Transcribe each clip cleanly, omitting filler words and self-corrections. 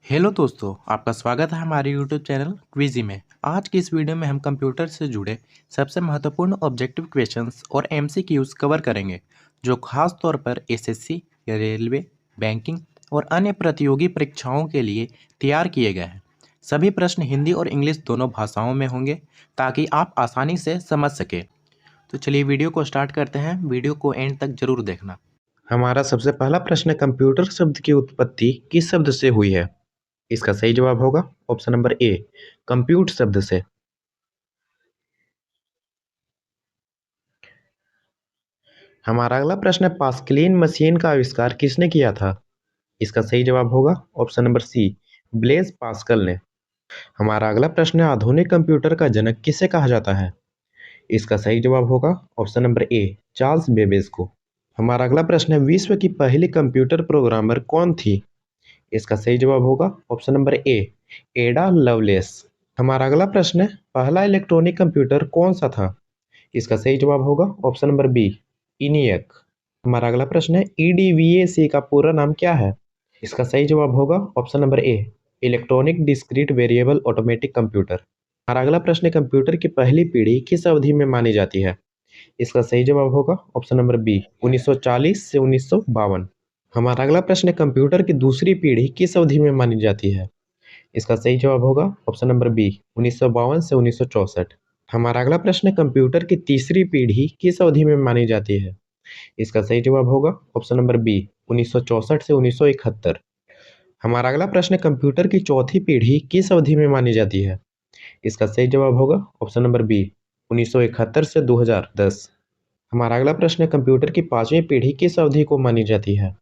Hello दोस्तों, आपका स्वागत है हमारे यूट्यूब चैनल क्विजी में। आज की इस वीडियो में हम कंप्यूटर से जुड़े सबसे महत्वपूर्ण ऑब्जेक्टिव क्वेश्चंस और एमसीक्यूज कवर करेंगे, जो खास तौर पर एसएससी, रेलवे, बैंकिंग और अन्य प्रतियोगी परीक्षाओं के लिए तैयार किए गए हैं। सभी प्रश्न हिंदी और इंग्लिश दोनों भाषाओं में होंगे ताकि आप आसानी से समझ सकें। तो चलिए वीडियो को स्टार्ट करते हैं। वीडियो को एंड तक जरूर देखना। हमारा सबसे पहला प्रश्न है, कंप्यूटर शब्द की उत्पत्ति किस शब्द से हुई है? इसका सही जवाब होगा ऑप्शन नंबर ए, कंप्यूट शब्द से। हमारा अगला प्रश्न है, पास्कलिन मशीन का आविष्कार किसने किया था? इसका सही जवाब होगा option number C, Blaise Pascal ने। हमारा अगला प्रश्न है, आधुनिक कंप्यूटर का जनक किसे कहा जाता है? इसका सही जवाब होगा ऑप्शन नंबर ए, चार्ल्स बेबेज को। हमारा अगला प्रश्न है, विश्व की पहली कंप्यूटर प्रोग्रामर कौन थी? इसका सही जवाब होगा ऑप्शन नंबर ए, एडा लवलेस। हमारा अगला प्रश्न है, पहला इलेक्ट्रॉनिक कंप्यूटर कौन सा था? इसका सही जवाब होगा ऑप्शन नंबर बी, इनियक। हमारा अगला प्रश्न है, ईडीवीएसी का पूरा नाम क्या है? इसका सही जवाब होगा option number A, electronic discrete variable automatic computer. हमारा अगला प्रश्न है, कंप्यूटर की पहली पीढ़ी किस अवधि में मानी जाती है? इसका सही जवाब होगा ऑप्शन नंबर बी, 1940 से 1952। हमारा अगला प्रश्न है, कंप्यूटर की दूसरी पीढ़ी किस अवधि में मानी जाती है? इसका सही जवाब होगा ऑप्शन नंबर बी, 1952 से 1964। हमारा अगला प्रश्न है, कंप्यूटर की तीसरी पीढ़ी किस अवधि में मानी जाती है? इसका सही जवाब होगा ऑप्शन नंबर बी, 1964 से 1971। हमारा अगला प्रश्न है, कंप्यूटर की चौथी पीढ़ी किस अवधि में मानी जाती है? इसका सही जवाब होगा ऑप्शन नंबर बी, 1971 से 2010। हमारा अगला प्रश्न है, कंप्यूटर की पांचवी पीढ़ी किस अवधि को मानी जाती है?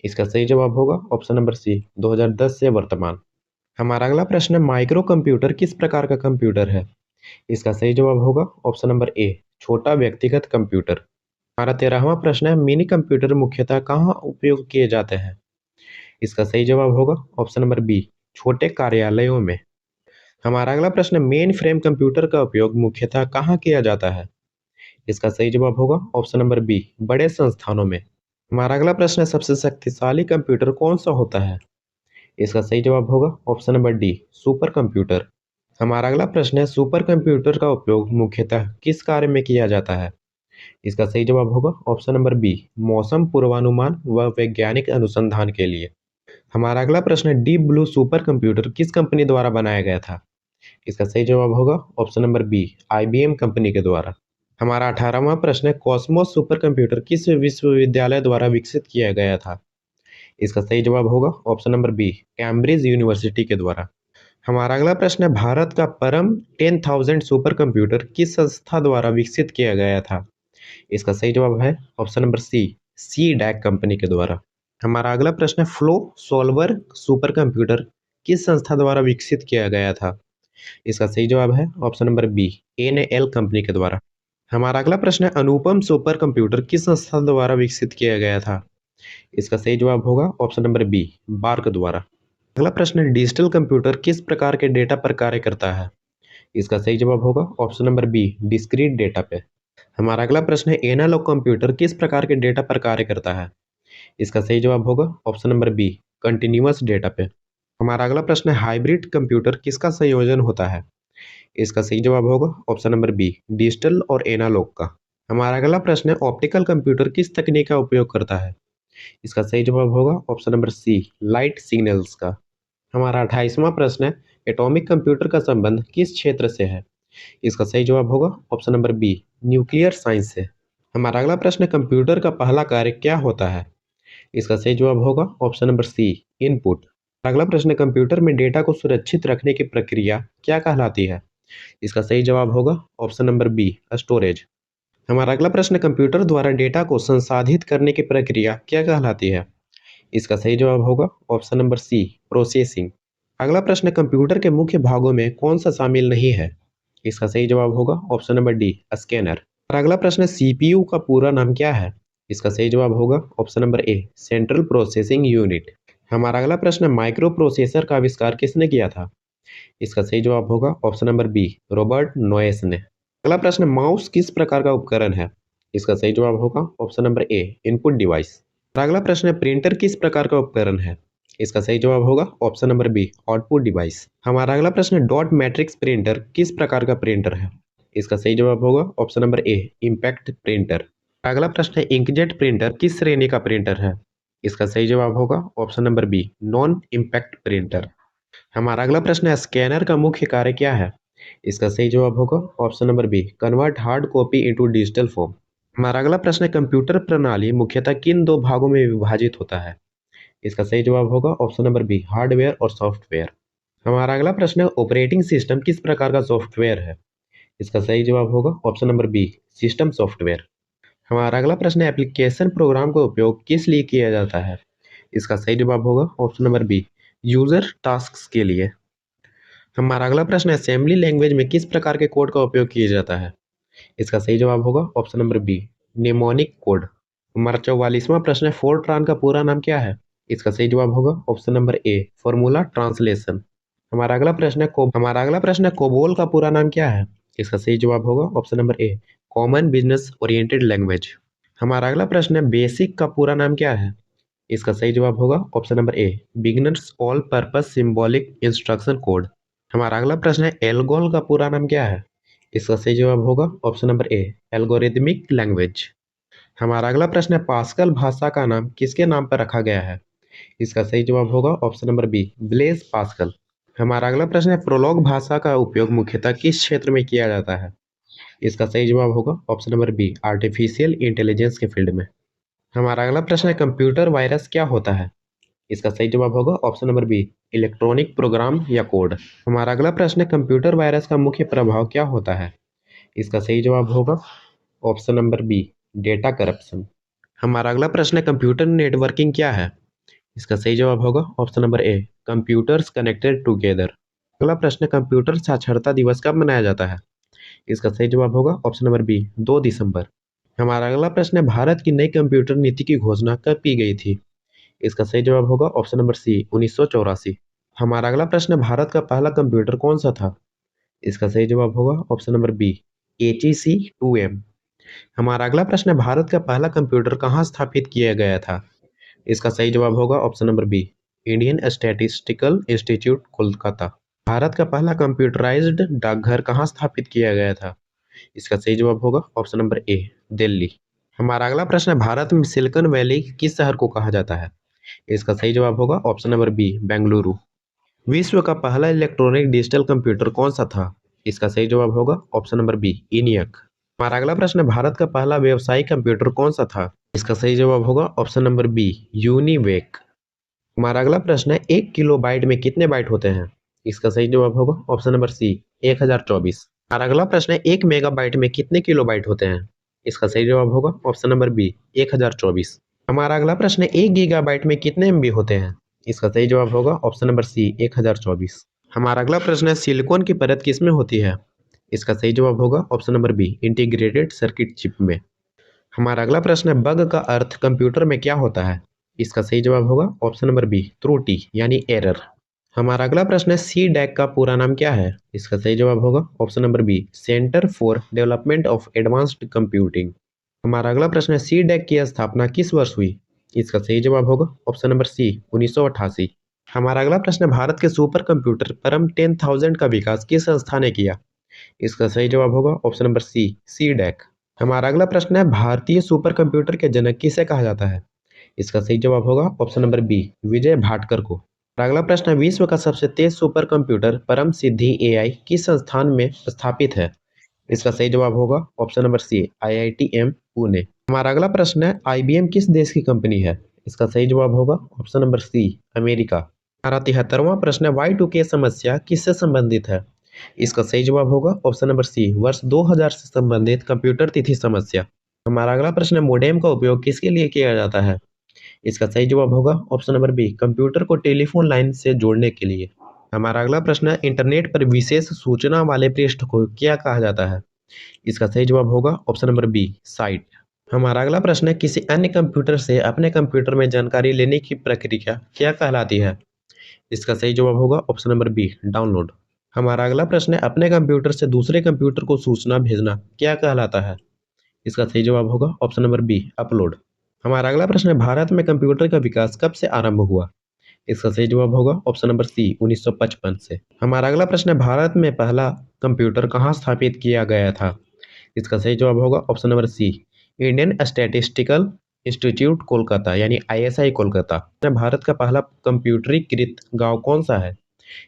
इसका सही जवाब होगा ऑप्शन नंबर सी, 2010 से वर्तमान। हमारा अगला प्रश्न है, माइक्रो कंप्यूटर किस प्रकार का कंप्यूटर है? इसका सही जवाब होगा ऑप्शन नंबर ए, छोटा व्यक्तिगत कंप्यूटर। हमारा 13वां प्रश्न है, मिनी कंप्यूटर मुख्यतः कहाँ उपयोग किए जाते हैं? इसका सही जवाब होगा ऑप्शन नंबर बी, छोटे कार्यालयों में। हमारा अगला प्रश्न है, मेन फ्रेम कंप्यूटर का उपयोग मुख्यतः कहाँ किया जाता है? इसका सही जवाब होगा ऑप्शन नंबर बी, बड़े संस्थानों में। हमारा अगला प्रश्न है, सबसे शक्तिशाली कंप्यूटर कौन सा होता है? इसका सही जवाब होगा option number D, super computer. हमारा अगला प्रश्न है, सुपर कंप्यूटर का उपयोग मुख्यतः किस कार्य में किया जाता है? इसका सही जवाब होगा ऑप्शन नंबर बी, मौसम पूर्वानुमान व वैज्ञानिक अनुसंधान के लिए। हमारा अगला प्रश्न है, डीप ब्लू सुपर कंप्यूटर किस कंपनी द्वारा बनाया गया था? इसका सही जवाब होगा option number B, IBM company के द्वारा। हमारा 18वां प्रश्न है, कॉस्मोस सुपर कंप्यूटर किस विश्वविद्यालय द्वारा विकसित किया गया था? इसका सही जवाब होगा option number B, Cambridge University के द्वारा। हमारा अगला प्रश्न है, भारत का परम 10,000 सुपर कंप्यूटर किस संस्था द्वारा विकसित किया गया था? इसका सही जवाब है option number C, C DAC company के द्वारा। हमारा अगला प्रश्न है, फ्लो सॉल्वर सुपर कंप्यूटर किस संस्था द्वारा विकसित किया गया था? इसका सही जवाब है option number B, NL company के द्वारा। हमारा अगला प्रश्न है, अनुपम सुपर कंप्यूटर किस संस्था द्वारा विकसित किया गया था? इसका सही जवाब होगा ऑप्शन नंबर बी, बार्क द्वारा। अगला प्रश्न है, डिजिटल कंप्यूटर किस प्रकार के डेटा पर कार्य करता है? इसका सही जवाब होगा option number B, discrete data पे। हमारा अगला प्रश्न है, एनालॉग कंप्यूटर किस प्रकार के डेटा पर कार्य करता है? इसका सही जवाब होगा option number B, continuous data पे। हमारा अगला प्रश्न है, हाइब्रिड कंप्यूटर किसका संयोजन होता है? इसका सही जवाब होगा ऑप्शन नंबर बी, डिजिटल और एनालॉग का। हमारा अगला प्रश्न है, ऑप्टिकल कंप्यूटर किस तकनीक का उपयोग करता है? इसका सही जवाब होगा option number C, light signals का। हमारा 28वां प्रश्न है, एटॉमिक कंप्यूटर का संबंध किस क्षेत्र से है? इसका सही जवाब होगा option number B, nuclear science से। हमारा अगला प्रश्न है, कंप्यूटर का पहला कार्य क्या होता है? इसका सही जवाब होगा ऑप्शन नंबर सी, इनपुट। अगला प्रश्न है, कंप्यूटर में डेटा को सुरक्षित रखने की प्रक्रिया क्या कहलाती है? इसका सही जवाब होगा ऑप्शन नंबर बी, स्टोरेज। हमारा अगला प्रश्न है, कंप्यूटर द्वारा डेटा को संसाधित करने की प्रक्रिया क्या कहलाती है? इसका सही जवाब होगा ऑप्शन नंबर सी, प्रोसेसिंग। अगला प्रश्न है, कंप्यूटर के मुख्य भागों में कौन सा शामिल नहीं है? इसका सही जवाब होगा ऑप्शन नंबर डी, स्कैनर। और अगला प्रश्न है, सीपीयू का पूरा नाम क्या है? इसका सही जवाब होगा ऑप्शन नंबर ए, सेंट्रल प्रोसेसिंग यूनिट। हमारा अगला प्रश्न है, माइक्रो प्रोसेसर का आविष्कार किसने किया था? इसका सही जवाब होगा option number B, Robert Noyce ने। अगला प्रश्न, माउस किस प्रकार का उपकरण है? इसका सही जवाब होगा ऑप्शन नंबर ए, इनपुट डिवाइस। अगला प्रश्न है, प्रिंटर किस प्रकार का उपकरण है? इसका सही जवाब होगा option number B, output device. हमारा अगला प्रश्न है, डॉट मैट्रिक्स प्रिंटर किस प्रकार का प्रिंटर है? इसका सही जवाब होगा ऑप्शन नंबर ए, इम्पैक्ट प्रिंटर। अगला प्रश्न है, इंकजेट प्रिंटर किस श्रेणी का प्रिंटर है? इसका सही जवाब होगा option number B, non impact printer. हमारा अगला प्रश्न है, स्कैनर का मुख्य कार्य क्या है? इसका सही जवाब होगा option number B, convert hard copy into digital form. हमारा अगला प्रश्न है, कंप्यूटर प्रणाली मुख्यतः किन दो भागों में विभाजित होता है? इसका सही जवाब होगा ऑप्शन नंबर बी, हार्डवेयर और सॉफ्टवेयर। हमारा अगला प्रश्न है, ऑपरेटिंग सिस्टम किस प्रकार का सॉफ्टवेयर है? इसका सही जवाब होगा option number B, system software. हमारा अगला प्रश्न है, एप्लीकेशन प्रोग्राम का उपयोग किस लिए किया जाता है? इसका सही जवाब होगा option number B, user task के लिए। हमारा अगला प्रश्न है, असेंबली लैंग्वेज में किस प्रकार के कोड का उपयोग किया जाता है? इसका सही जवाब होगा option number B, mnemonic code. हमारा 44वां प्रश्न है, फोरट्रान का पूरा नाम क्या है? इसका सही जवाब होगा ऑप्शन नंबर ए, फॉर्मूला ट्रांसलेशन। हमारा अगला प्रश्न है, कोबोल का पूरा नाम क्या है? इसका सही जवाब होगा ऑप्शन नंबर ए, कॉमन बिजनेस ओरिएंटेड लैंग्वेज। हमारा अगला प्रश्न है, बेसिक का पूरा नाम क्या है? इसका सही जवाब होगा ऑप्शन नंबर ए, beginners all purpose symbolic instruction code. हमारा अगला प्रश्न है, एल्गोल का पूरा नाम क्या है? इसका सही जवाब होगा ऑप्शन नंबर ए, एल्गोरिथमिक लैंग्वेज। हमारा अगला प्रश्न है, पास्कल भाषा का नाम किसके नाम पर रखा गया है? इसका सही जवाब होगा option number B, Blaise Pascal. हमारा अगला प्रश्न है, प्रोलॉग भाषा का उपयोग मुख्यतः किस क्षेत्र में किया जाता है? इसका सही जवाब होगा option number B, artificial intelligence के फील्ड में। हमारा अगला प्रश्न है, कंप्यूटर वायरस क्या होता है? इसका सही जवाब होगा option number B, electronic program या कोड। हमारा अगला प्रश्न है, कंप्यूटर वायरस का मुख्य प्रभाव क्या होता है? इसका सही जवाब होगा option number B, data corruption. हमारा अगला प्रश्न है, कंप्यूटर नेटवर्किंग क्या है? इसका सही जवाब होगा ऑप्शन नंबर ए, कंप्यूटर्स कनेक्टेड टुगेदर। अगला प्रश्न है, कंप्यूटर साक्षरता दिवस कब मनाया जाता है? इसका सही जवाब होगा ऑप्शन नंबर बी, 2 दिसंबर। हमारा अगला प्रश्न है, भारत की नई कंप्यूटर नीति की घोषणा कब की गई थी? इसका सही जवाब होगा ऑप्शन नंबर सी, 1984। हमारा अगला प्रश्न है, भारत का पहला कंप्यूटर कौन सा था? इसका सही जवाब होगा ऑप्शन नंबर बी, HEC-2M। हमारा अगला प्रश्न है, भारत का पहला कंप्यूटर कहाँ स्थापित किया गया था? इसका सही जवाब होगा option number B, Indian Statistical Institute Kolkata. Bharat का पहला कंप्यूटराइज्ड डाकघर कहाँ स्थापित किया गया था? इसका सही जवाब होगा ऑप्शन नंबर ए, दिल्ली। हमारा अगला प्रश्न है, भारत में सिलिकॉन वैली किस शहर को कहा जाता है? इसका सही जवाब होगा ऑप्शन नंबर बी, बेंगलुरु। विश्व का पहला इलेक्ट्रॉनिक डिजिटल कंप्यूटर कौन सा था? इसका सही जवाब होगा ऑप्शन नंबर बी, ENIAC। हमारा अगला प्रश्न है, भारत का पहला व्यावसायिक कंप्यूटर कौन सा था? इसका सही जवाब होगा ऑप्शन नंबर बी, यूनिवेक। हमारा अगला प्रश्न है, 1 किलोबाइट में कितने बाइट होते हैं? इसका सही जवाब होगा ऑप्शन नंबर सी, 1024। हमारा अगला प्रश्न है, 1 मेगाबाइट में कितने किलोबाइट होते हैं? इसका सही जवाब होगा ऑप्शन नंबर बी, 1024। हमारा अगला प्रश्न है, 1 गीगाबाइट में कितने MB होते हैं? इसका सही जवाब होगा ऑप्शन नंबर सी, 1024। हमारा अगला प्रश्न है, सिलिकॉन की परत किसमें होती है? इसका सही जवाब होगा option number B, integrated circuit chip में। हमारा अगला प्रश्न है, बग का अर्थ कंप्यूटर में क्या होता है? इसका सही जवाब होगा ऑप्शन नंबर बी, त्रुटि यानी एरर। हमारा अगला प्रश्न है, CDAC का पूरा नाम क्या है? इसका सही जवाब होगा option number B, centre for development of advanced computing. हमारा अगला प्रश्न है, CDAC की स्थापना किस वर्ष हुई? इसका सही जवाब होगा ऑप्शन नंबर सी, 1988। हमारा अगला प्रश्न है, भारत के सुपर कंप्यूटर परम 10,000 का विकास किस संस्था ने किया? इसका सही जवाब होगा ऑप्शन नंबर सी, CDAC। हमारा अगला प्रश्न है, भारतीय सुपर कंप्यूटर के जनक किसे कहा जाता है? इसका सही जवाब होगा ऑप्शन नंबर बी, विजय भाटकर को। अगला प्रश्न है, विश्व का सबसे तेज सुपर कंप्यूटर परम सिद्धि AI किस संस्थान में स्थापित है? इसका सही जवाब होगा option number C, IITM Pune. हमारा अगला प्रश्न है, IBM किस देश की कंपनी है? इसका सही जवाब होगा ऑप्शन नंबर सी, अमेरिका। हमारा 73वां प्रश्न है, Y2K समस्या किससे संबंधित है? इसका सही जवाब होगा ऑप्शन नंबर सी, वर्ष 2000 से संबंधित कंप्यूटर तिथि समस्या। हमारा अगला प्रश्न है, मोडेम का उपयोग किसके लिए किया जाता है? इसका सही जवाब होगा ऑप्शन नंबर बी, कंप्यूटर को टेलीफोन लाइन से जोड़ने के लिए। हमारा अगला प्रश्न है, इंटरनेट पर विशेष सूचना वाले पृष्ठ को क्या कहा जाता है? इसका सही जवाब होगा ऑप्शन नंबर बी, साइट। हमारा अगला प्रश्न है, किसी अन्य कंप्यूटर से अपने कंप्यूटर में जानकारी लेने की प्रक्रिया क्या कहलाती है? इसका सही जवाब होगा ऑप्शन नंबर बी, डाउनलोड। हमारा अगला प्रश्न है, अपने कंप्यूटर से दूसरे कंप्यूटर को सूचना भेजना क्या कहलाता है? इसका सही जवाब होगा ऑप्शन नंबर बी, अपलोड। हमारा अगला प्रश्न है, भारत में कंप्यूटर का विकास कब से आरंभ हुआ? इसका सही जवाब होगा ऑप्शन नंबर सी 1955 से। हमारा अगला प्रश्न है, भारत में पहला कंप्यूटर कहाँ स्थापित किया गया था? इसका सही जवाब होगा option number C Indian Statistical Institute Kolkata यानी ISI कोलकाता। भारत का पहला कंप्यूटरीकृत गांव कौन सा है?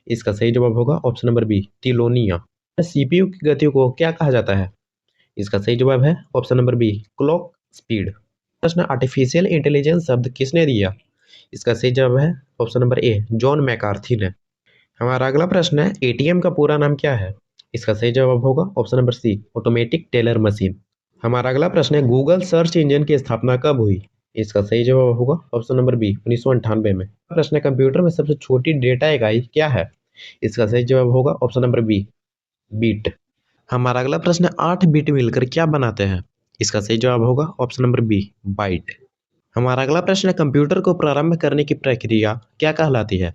इसका सही जवाब होगा option number B Tilonia. CPU की गति को क्या कहा जाता है? इसका सही जवाब है option number B clock speed. प्रश्न, आर्टिफिशियल इंटेलिजेंस शब्द किसने दिया? इसका सही जवाब है option number A John McCarthy ने। हमारा अगला प्रश्न है, ATM का पूरा नाम क्या है? इसका सही जवाब होगा option number C automatic teller machine. हमारा अगला प्रश्न है, गूगल सर्च इंजन की स्थापना कब हुई? इसका सही जवाब होगा ऑप्शन नंबर बी 1998 में। प्रश्न है, कंप्यूटर में सबसे छोटी डेटा इकाई क्या है? इसका सही जवाब होगा ऑप्शन नंबर बी बीट। हमारा अगला प्रश्न है, 8 बिट मिलकर क्या बनाते हैं? इसका सही जवाब होगा ऑप्शन नंबर बी बाइट। हमारा अगला प्रश्न है, कंप्यूटर को प्रारंभ करने की प्रक्रिया क्या कहलाती है?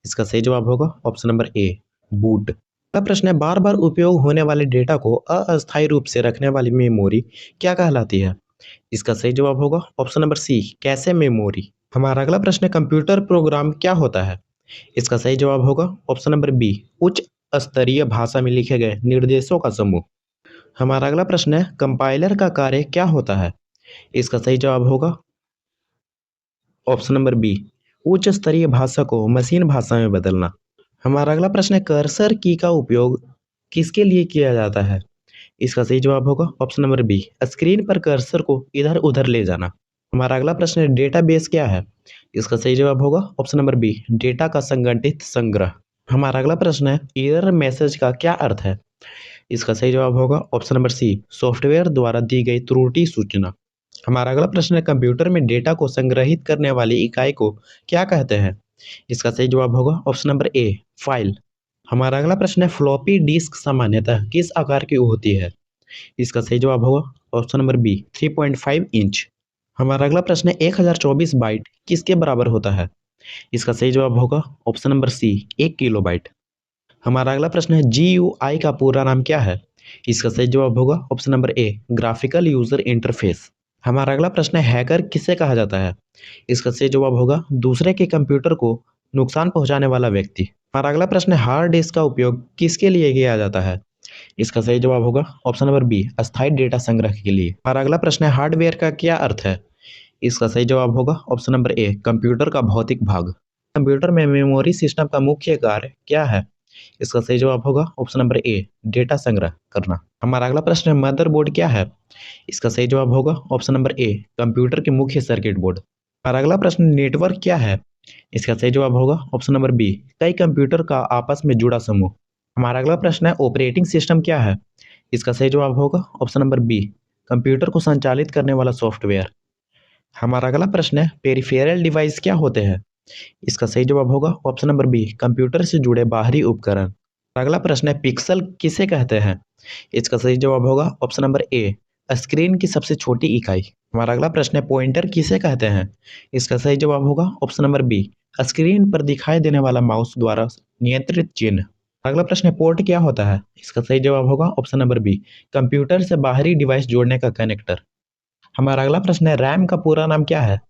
इसका सही जवाब होगा ऑप्शन नंबर ए बूट। अगला प्रश्न है, बार बार उपयोग होने वाले डेटा को अस्थायी रूप से रखने वाली मेमोरी क्या कहलाती है? इसका सही जवाब होगा option number C cache memory. हमारा अगला प्रश्न है, कंप्यूटर प्रोग्राम क्या होता है? इसका सही जवाब होगा ऑप्शन नंबर बी उच्च स्तरीय भाषा में लिखे गए निर्देशों का समूह। हमारा अगला प्रश्न है, कंपाइलर का कार्य क्या होता है? इसका सही जवाब होगा ऑप्शन नंबर बी उच्च स्तरीय भाषा को मशीन भाषा में बदलना। हमारा अगला प्रश्न है, कर्सर की का उपयोग किसके लिए किया जाता है? इसका सही जवाब होगा ऑप्शन नंबर बी स्क्रीन पर कर्सर को इधर उधर ले जाना। हमारा अगला प्रश्न है, डेटाबेस क्या है? इसका सही जवाब होगा ऑप्शन नंबर बी डेटा का संगठित संग्रह। हमारा अगला प्रश्न है, एरर मैसेज का क्या अर्थ है? इसका सही जवाब होगा ऑप्शन नंबर सी सॉफ्टवेयर द्वारा दी गई त्रुटि सूचना। हमारा अगला प्रश्न है, कंप्यूटर में डेटा को संग्रहित करने वाली इकाई को क्या कहते हैं? इसका सही जवाब होगा ऑप्शन नंबर ए फाइल। हमारा अगला प्रश्न है, फ्लॉपी डिस्क सामान्यतः किस आकार की होती है? इसका सही जवाब होगा ऑप्शन नंबर बी 3.5 इंच। हमारा अगला प्रश्न है, 1024 बाइट किसके बराबर होता है? इसका सही जवाब होगा ऑप्शन नंबर सी 1 किलोबाइट। हमारा अगला प्रश्न है, GUI का पूरा नाम क्या है? इसका सही जवाब होगा ऑप्शन नंबर ए ग्राफिकल यूजर इंटरफेस। हमारा अगला प्रश्न है, हैकर किसे कहा जाता है? इसका सही जवाब होगा दूसरे के कंप्यूटर को नुकसान पहुंचाने वाला व्यक्ति। हमारा अगला प्रश्न है, हार्ड डिस्क का उपयोग किसके लिए किया जाता है? इसका सही जवाब होगा ऑप्शन नंबर बी अस्थायी डेटा संग्रह के लिए। हमारा अगला प्रश्न है, हार्डवेयर का क्या अर्थ है? इसका सही जवाब होगा ऑप्शन नंबर ए कंप्यूटर का भौतिक भाग। कंप्यूटर में मेमोरी सिस्टम का मुख्य कार्य क्या है? इसका सही जवाब होगा ऑप्शन नंबर ए डेटा संग्रह करना। हमारा अगला प्रश्न है, मदरबोर्ड क्या है? इसका सही जवाब होगा ऑप्शन नंबर ए कंप्यूटर के मुख्य सर्किट बोर्ड। हमारा अगला प्रश्न, नेटवर्क क्या है? इसका सही जवाब होगा ऑप्शन नंबर बी कई कंप्यूटर का आपस में जुड़ा समूह। हमारा अगला प्रश्न है, ऑपरेटिंग सिस्टम क्या है? इसका सही जवाब होगा ऑप्शन नंबर बी कंप्यूटर को संचालित करने वाला सॉफ्टवेयर। हमारा अगला प्रश्न है, पेरिफेरल डिवाइस क्या होते हैं? इसका सही जवाब होगा ऑप्शन नंबर बी कंप्यूटर से जुड़े बाहरी उपकरण। अगला प्रश्न है, पिक्सल किसे कहते हैं? इसका सही जवाब होगा ऑप्शन नंबर ए स्क्रीन की सबसे छोटी इकाई। हमारा अगला प्रश्न है, पॉइंटर किसे कहते हैं? इसका सही जवाब होगा ऑप्शन नंबर बी स्क्रीन पर दिखाई देने वाला माउस द्वारा नियंत्रित चिन्ह। अगला प्रश्न है, पोर्ट क्या होता है? इसका सही जवाब होगा ऑप्शन नंबर बी कंप्यूटर से बाहरी डिवाइस जोड़ने का कनेक्टर। हमारा अगला प्रश्न है, रैम का पूरा नाम क्या है?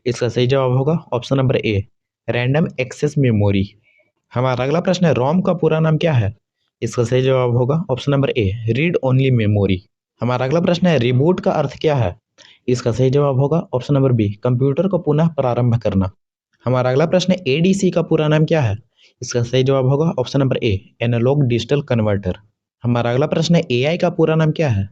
इसका सही जवाब होगा option number A random access memory. हमारा अगला प्रश्न है, रोम का पूरा नाम क्या है? इसका सही जवाब होगा option number A read only memory. हमारा अगला प्रश्न है, रिबूट का अर्थ क्या है? इसका सही जवाब होगा ऑप्शन नंबर बी कंप्यूटर को पुनः प्रारंभ करना। हमारा अगला प्रश्न है, ADC का पूरा नाम क्या है? इसका सही जवाब होगा option number A analogue digital converter. हमारा अगला प्रश्न है, AI का पूरा नाम क्या है?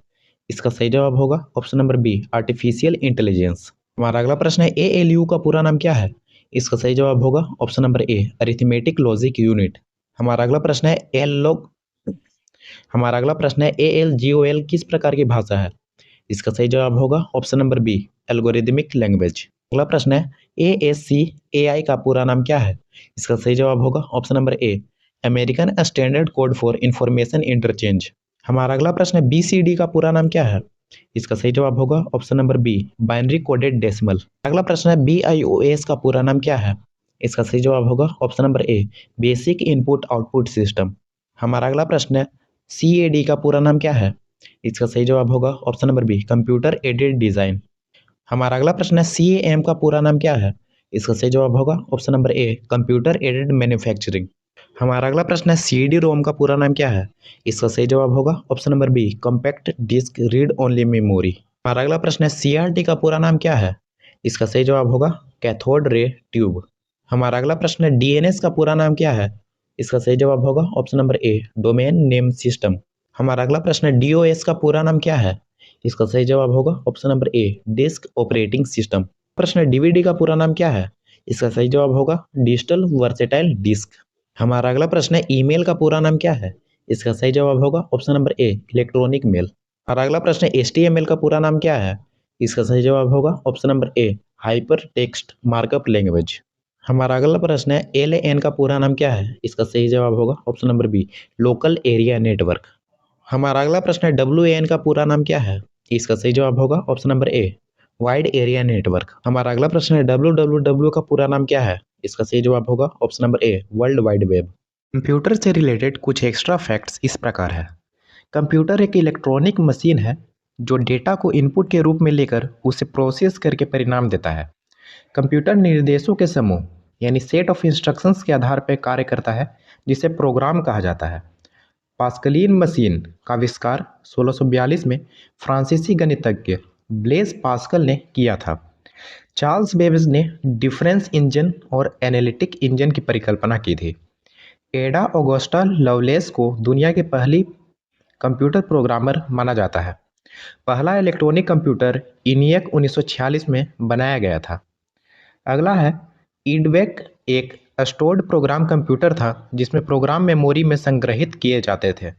इसका सही जवाब होगा option number B artificial intelligence. हमारा अगला प्रश्न है, ALU का पूरा नाम क्या है? इसका सही जवाब होगा ऑप्शन नंबर ए अरिथमेटिक लॉजिक यूनिट। हमारा अगला प्रश्न है, हमारा अगला प्रश्न है, ALGOL किस प्रकार की भाषा है? इसका सही जवाब होगा option number B algorithmic language. अगला प्रश्न है, ASCII का पूरा नाम क्या है? इसका सही जवाब होगा option number A American standard code for information interchange. हमारा अगला प्रश्न है, BCD का पूरा नाम क्या है? इसका सही जवाब होगा option number B binary coded decimal. अगला प्रश्न है, BIOS का पूरा नाम क्या है? इसका सही जवाब होगा ऑप्शन नंबर ए बेसिक इनपुट आउटपुट सिस्टम। हमारा अगला प्रश्न है, CAD का पूरा नाम क्या है? इसका सही जवाब होगा option number B computer aided design. हमारा अगला प्रश्न है, CAM का पूरा नाम क्या है? इसका सही जवाब होगा option number a computer aided manufacturing. हमारा अगला प्रश्न है सीडी रोम का पूरा नाम क्या है? इसका सही जवाब होगा option number B compact disc read only memory. हमारा अगला प्रश्न है सीआरटी का पूरा नाम क्या है? इसका सही जवाब होगा कैथोड रे ट्यूब। हमारा अगला प्रश्न है डीएनएस का पूरा नाम क्या है? इसका सही जवाब होगा ऑप्शन नंबर ए डोमेन नेम सिस्टम। हमारा अगला प्रश्न है डीओएस का पूरा नाम क्या है? इसका सही जवाब होगा ऑप्शन नंबर ए डिस्क ऑपरेटिंग सिस्टम। प्रश्न है डीवीडी का पूरा नाम क्या है? इसका सही जवाब होगा डिजिटल वर्सेटाइल डिस्क। हमारा अगला प्रश्न है ईमेल का पूरा नाम क्या है? इसका सही जवाब होगा option number A electronic mail. हमारा अगला प्रश्न है HTML का पूरा नाम क्या है? इसका सही जवाब होगा ऑप्शन नंबर ए हाइपर टेक्स्ट मार्कअप लैंग्वेज। हमारा अगला प्रश्न है LAN का पूरा नाम क्या है? इसका सही जवाब होगा option number B local area network. हमारा अगला प्रश्न है WAN का पूरा नाम क्या है? इसका सही जवाब होगा option number a wide area network. हमारा अगला प्रश्न है WWW का पूरा नाम क्या है? इसका सही जवाब होगा option number a world wide web. Computer से रिलेटेड कुछ एक्स्ट्रा फैक्ट्स इस प्रकार है। कंप्यूटर एक इलेक्ट्रॉनिक मशीन है जो डेटा को इनपुट के रूप में लेकर उसे प्रोसेस करके परिणाम देता है। कंप्यूटर निर्देशों के समूह यानी सेट ऑफ इंस्ट्रक्शंस के आधार पर कार्य करता है जिसे प्रोग्राम कहा जाता है। पास्कलिन मशीन का आविष्कार 1642 में फ्रांसीसी गणितज्ञ ब्लेज पास्कल ने किया था। चार्ल्स बेबेज ने डिफरेंस इंजन और एनालिटिक इंजन की परिकल्पना की थी। एडा ऑगस्टा लवलेस को दुनिया की पहली कंप्यूटर प्रोग्रामर माना जाता है। पहला इलेक्ट्रॉनिक कंप्यूटर ENIAC 1946 में बनाया गया था। अगला है ईडवेक एक स्टोर्ड प्रोग्राम कंप्यूटर था जिसमें प्रोग्राम मेमोरी में संग्रहित किए जाते थे।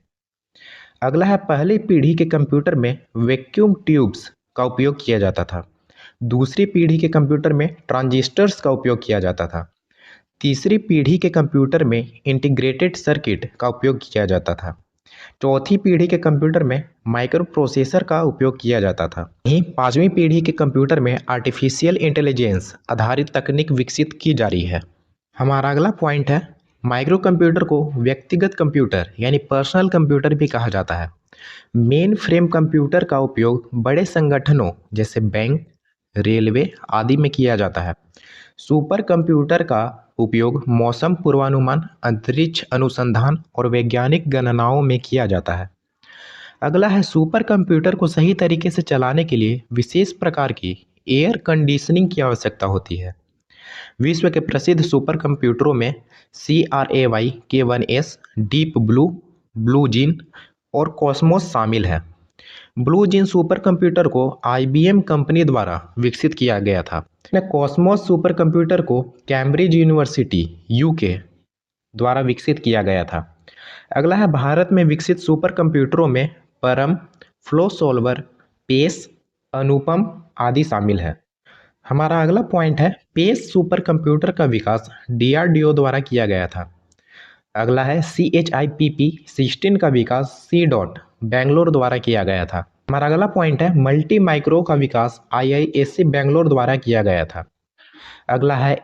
अगला है पहली पीढ़ी के कंप्यूटर में वैक्यूम ट्यूब्स का उपयोग किया जाता था। दूसरी पीढ़ी के कंप्यूटर में ट्रांजिस्टर्स का उपयोग किया जाता था। तीसरी पीढ़ी के कंप्यूटर में इंटीग्रेटेड सर्किट का उपयोग किया जाता था। चौथी पीढ़ी के कंप्यूटर में माइक्रो प्रोसेसर का उपयोग किया जाता था। वहीं पांचवी पीढ़ी के कंप्यूटर में आर्टिफिशियल इंटेलिजेंस आधारित तकनीक विकसित की जा रही है। हमारा अगला पॉइंट है माइक्रो कंप्यूटर को व्यक्तिगत कंप्यूटर यानी पर्सनल कंप्यूटर भी कहा जाता है। मेन फ्रेम कंप्यूटर का उपयोग बड़े संगठनों जैसे बैंक, रेलवे आदि में किया जाता है। सुपर कंप्यूटर का उपयोग मौसम पूर्वानुमान, अंतरिक्ष अनुसंधान और वैज्ञानिक गणनाओं में किया जाता है। अगला है सुपर कंप्यूटर को सही तरीके से चलाने के लिए विशेष प्रकार की एयर कंडीशनिंग की आवश्यकता होती है। विश्व के प्रसिद्ध सुपर कंप्यूटरों में CRAY K1S, deep blue, blue gene और कॉस्मोस शामिल है। ब्लू जीन सुपर कंप्यूटर को IBM कंपनी द्वारा विकसित किया गया था। कॉस्मोस सुपर कंप्यूटर को कैम्ब्रिज यूनिवर्सिटी UK द्वारा विकसित किया गया था। अगला है भारत में विकसित सुपर कंप्यूटरों में परम, फ्लो सॉल्वर, पेस, अनुपम आदि शामिल है। हमारा अगला पॉइंट है पेस सुपर कंप्यूटर का विकास DRDO द्वारा किया गया था। अगला है CHIPP-16 का विकास C. बेंगलोर द्वारा किया गया था। हमारा अगला पॉइंट है मल्टी माइक्रो का विकास IISc बेंगलोर द्वारा किया गया था। अगला है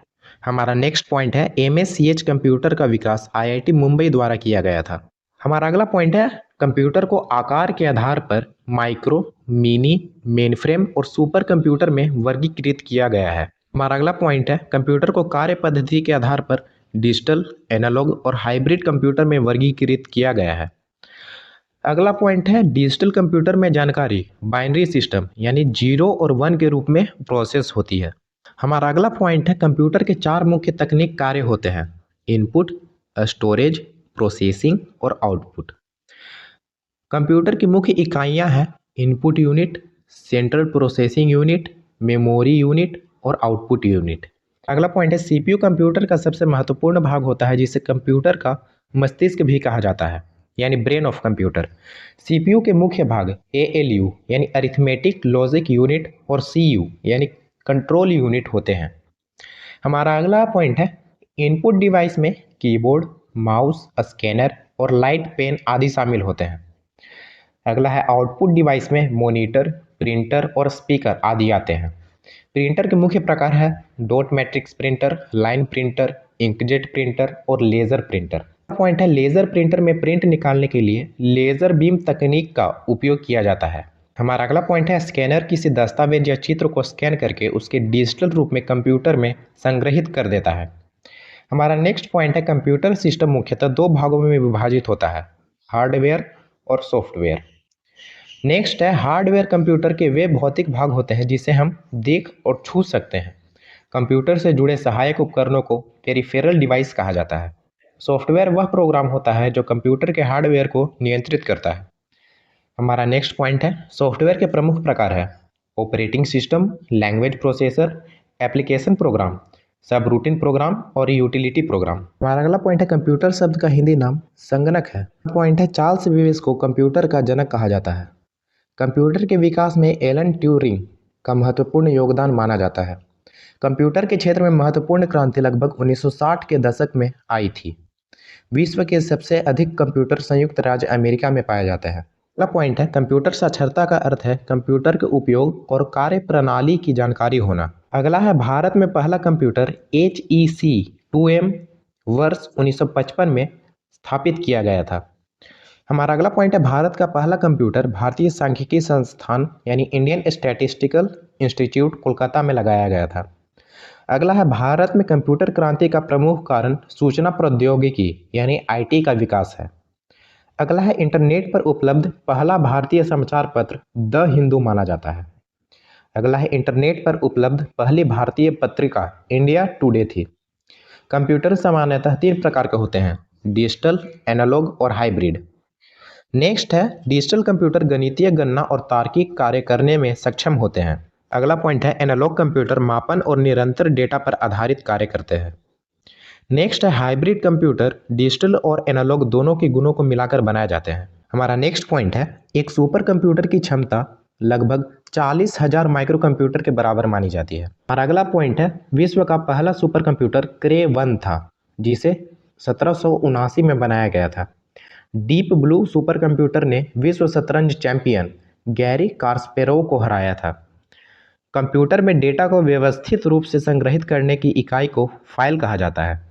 हमारा नेक्स्ट पॉइंट है MSCH कंप्यूटर का विकास IIT मुंबई द्वारा किया गया था। हमारा अगला पॉइंट है कंप्यूटर को आकार के आधार पर माइक्रो, मिनी, मेनफ्रेम और सुपर कंप्यूटर में वर्गीकृत किया गया है। हमारा अगला पॉइंट है कंप्यूटर को कार्य पद्धति के आधार पर डिजिटल, एनालॉग और हाइब्रिड कंप्यूटर में वर्गीकृत किया गया है। अगला पॉइंट है डिजिटल कंप्यूटर में जानकारी बाइनरी सिस्टम यानी 0 और 1 के रूप में प्रोसेस होती है। हमारा अगला पॉइंट है कंप्यूटर के 4 मुख्य तकनीक कार्य होते हैं: इनपुट, स्टोरेज, प्रोसेसिंग और आउटपुट। कंप्यूटर की मुख्य इकाइयां हैं input unit, central processing unit, memory unit और आउटपुट यूनिट। अगला पॉइंट है CPU कंप्यूटर का सबसे महत्वपूर्ण भाग होता है जिसे कंप्यूटर का मस्तिष्क भी कहा जाता है यानी ब्रेन ऑफ कंप्यूटर। CPU के मुख्य भाग ALU यानी अरिथमेटिक लॉजिक यूनिट और CU यानी कंट्रोल यूनिट होते हैं। हमारा अगला पॉइंट है इनपुट डिवाइस में कीबोर्ड, माउस, स्कैनर और लाइट पेन आदि शामिल होते हैं। अगला है आउटपुट डिवाइस में मॉनिटर, प्रिंटर और स्पीकर आदि आते हैं। प्रिंटर के मुख्य प्रकार है dot matrix printer, line printer, inkjet printer और लेजर प्रिंटर। पॉइंट है लेजर प्रिंटर में प्रिंट निकालने के लिए लेजर बीम तकनीक का उपयोग किया जाता है। हमारा अगला पॉइंट है स्कैनर किसी दस्तावेज या चित्र को स्कैन करके उसके डिजिटल रूप में कंप्यूटर में संग्रहित कर देता है। हमारा नेक्स्ट पॉइंट है कंप्यूटर सिस्टम मुख्यतः दो भागों में विभाजित होता है, हार्डवेयर और सॉफ्टवेयर। नेक्स्ट है हार्डवेयर कंप्यूटर के वे भौतिक भाग होते हैं जिसे हम देख और छू सकते हैं। कंप्यूटर से जुड़े सहायक उपकरणों को पेरिफेरल डिवाइस कहा जाता है। सॉफ्टवेयर वह प्रोग्राम होता है जो कंप्यूटर के हार्डवेयर को नियंत्रित करता है। हमारा नेक्स्ट पॉइंट है सॉफ्टवेयर के प्रमुख प्रकार है operating system, language processor, application program, सब रूटीन प्रोग्राम और यूटिलिटी प्रोग्राम। हमारा अगला पॉइंट है कंप्यूटर शब्द का हिंदी नाम संगणक है। पॉइंट है चार्ल्स बेबेज को कंप्यूटर का जनक कहा जाता है। कंप्यूटर के विकास में एलन ट्यूरिंग का महत्वपूर्ण योगदान माना जाता है। कंप्यूटर के क्षेत्र में महत्वपूर्ण क्रांति लगभग 1960 के दशक में आई थी। विश्व के सबसे अधिक कंप्यूटर संयुक्त राज्य अमेरिका में पाए जाते हैं। अगला पॉइंट है कंप्यूटर साक्षरता का अर्थ है कंप्यूटर के उपयोग और कार्य प्रणाली की जानकारी होना। अगला है भारत में पहला कंप्यूटर HEC 2M वर्ष 1955 में स्थापित किया गया था। हमारा अगला पॉइंट है भारत का पहला कंप्यूटर भारतीय सांख्यिकी संस्थान यानी इंडियन स्टैटिस्टिकल इंस्टीट्यूट कोलकाता में लगाया गया था। अगला है भारत में कंप्यूटर क्रांति का प्रमुख कारण सूचना प्रौद्योगिकी यानी IT का विकास है। अगला है इंटरनेट पर उपलब्ध पहला भारतीय समाचार पत्र द हिंदू माना जाता है। अगला है इंटरनेट पर उपलब्ध पहली भारतीय पत्रिका इंडिया टुडे थी। कंप्यूटर सामान्यतः 3 प्रकार के होते हैं, डिजिटल, एनालॉग और हाइब्रिड। नेक्स्ट है डिजिटल कंप्यूटर गणितीय गणना और तार्किक कार्य करने में सक्षम होते हैं। अगला पॉइंट है एनालॉग कंप्यूटर मापन और निरंतर डेटा पर आधारित कार्य करते हैं। नेक्स्ट है हाइब्रिड कंप्यूटर डिजिटल और एनालॉग दोनों के गुणों को मिलाकर बनाए जाते हैं। हमारा नेक्स्ट पॉइंट है एक सुपर कंप्यूटर की क्षमता लगभग 40,000 माइक्रो कंप्यूटर के बराबर मानी जाती है। हमारा अगला पॉइंट है विश्व का पहला सुपर कंप्यूटर क्रे 1 था जिसे 1779 में बनाया गया था। डीप ब्लू सुपर कंप्यूटर ने विश्व शतरंज चैंपियन गैरी कास्पेरोव को हराया था। कंप्यूटर में डेटा को व्यवस्थित रूप से संग्रहित करने की इकाई को फाइल कहा जाता है।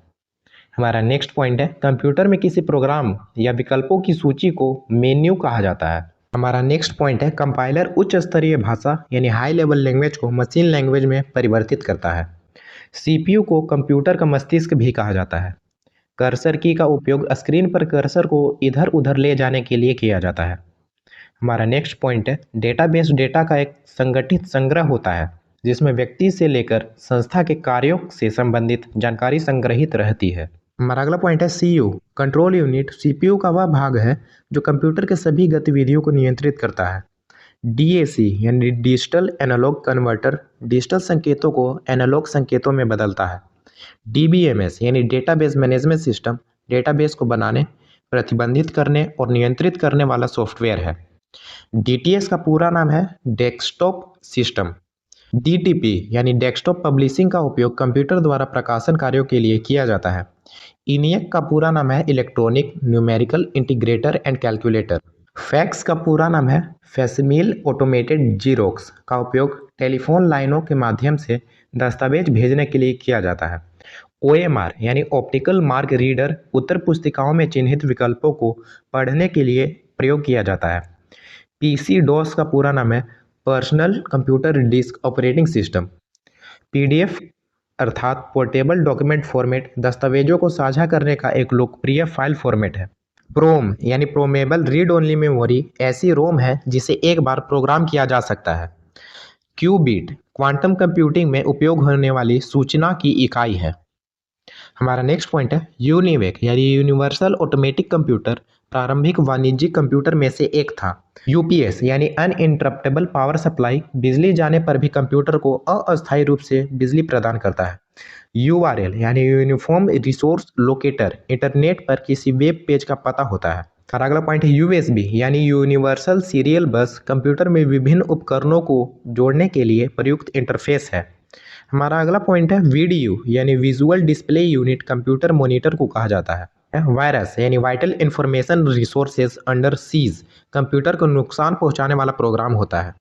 हमारा नेक्स्ट पॉइंट है कंप्यूटर में किसी प्रोग्राम या विकल्पों की सूची को मेन्यू कहा जाता है। हमारा नेक्स्ट पॉइंट है कंपाइलर उच्च स्तरीय भाषा यानी हाई लेवल लैंग्वेज को मशीन लैंग्वेज में परिवर्तित करता है। CPU को कंप्यूटर का मस्तिष्क भी कहा जाता है। कर्सर की का उपयोग स्क्रीन पर कर्सर को इधर उधर ले जाने के लिए किया जाता है। हमारा नेक्स्ट पॉइंट है डेटाबेस डेटा का एक संगठित संग्रह होता है जिसमें व्यक्ति से लेकर संस्था के कार्यों से संबंधित जानकारी संग्रहित रहती है। हमारा अगला पॉइंट है CPU कंट्रोल यूनिट CPU का वह भाग है जो कंप्यूटर के सभी गतिविधियों को नियंत्रित करता है। DAC यानी डिजिटल एनालॉग कन्वर्टर डिजिटल संकेतों को एनालॉग संकेतों में बदलता है। DBMS यानी डेटाबेस मैनेजमेंट सिस्टम डेटाबेस को बनाने, प्रतिबंधित करने और नियंत्रित करने वाला सॉफ्टवेयर है। DTS का पूरा नाम है डेस्कटॉप सिस्टम। DTP यानी डेस्कटॉप पब्लिशिंग का उपयोग कंप्यूटर द्वारा प्रकाशन कार्यों के लिए किया जाता है। ENIAC का पूरा नाम है electronic numerical integrator and calculator. Fax का पूरा नाम है फैसिमिल ऑटोमेटेड जीरोक्स का उपयोग टेलीफोन लाइनों के माध्यम से दस्तावेज भेजने के लिए किया जाता है। OMR यानी ऑप्टिकल मार्क रीडर उत्तर पुस्तिकाओं में चिन्हित विकल्पों को पढ़ने के लिए प्रयोग किया जाता है। PC DOS का पूरा नाम है personal computer disk operating system. PDF अर्थात पोर्टेबल डॉक्यूमेंट फॉर्मेट दस्तावेजों को साझा करने का एक लोकप्रिय फाइल फॉर्मेट है। प्रोम यानी प्रोमेबल रीड ओनली मेमोरी ऐसी रोम है जिसे एक बार प्रोग्राम किया जा सकता है। क्यूबिट क्वांटम कंप्यूटिंग में उपयोग होने वाली सूचना की इकाई है। हमारा नेक्स्ट पॉइंट है यूनिवेक यानी यूनिवर्सल ऑटोमेटिक कंप्यूटर प्रारंभिक वाणिज्यिक कंप्यूटर में से एक था। UPS यानी अनइंटरप्टेबल पावर सप्लाई बिजली जाने पर भी कंप्यूटर को अस्थायी रूप से बिजली प्रदान करता है। URL यानी यूनिफॉर्म रिसोर्स लोकेटर इंटरनेट पर किसी वेब पेज का पता होता है। और अगला पॉइंट है USB यानी यूनिवर्सल सीरियल बस कंप्यूटर में विभिन्न उपकरणों को जोड़ने के लिए प्रयुक्त इंटरफेस है। हमारा अगला पॉइंट है VDU यानी visual display unit computer monitor को कहा जाता है। वायरस यानी vital information resources under seize computer को नुकसान पहुंचाने वाला प्रोग्राम होता है।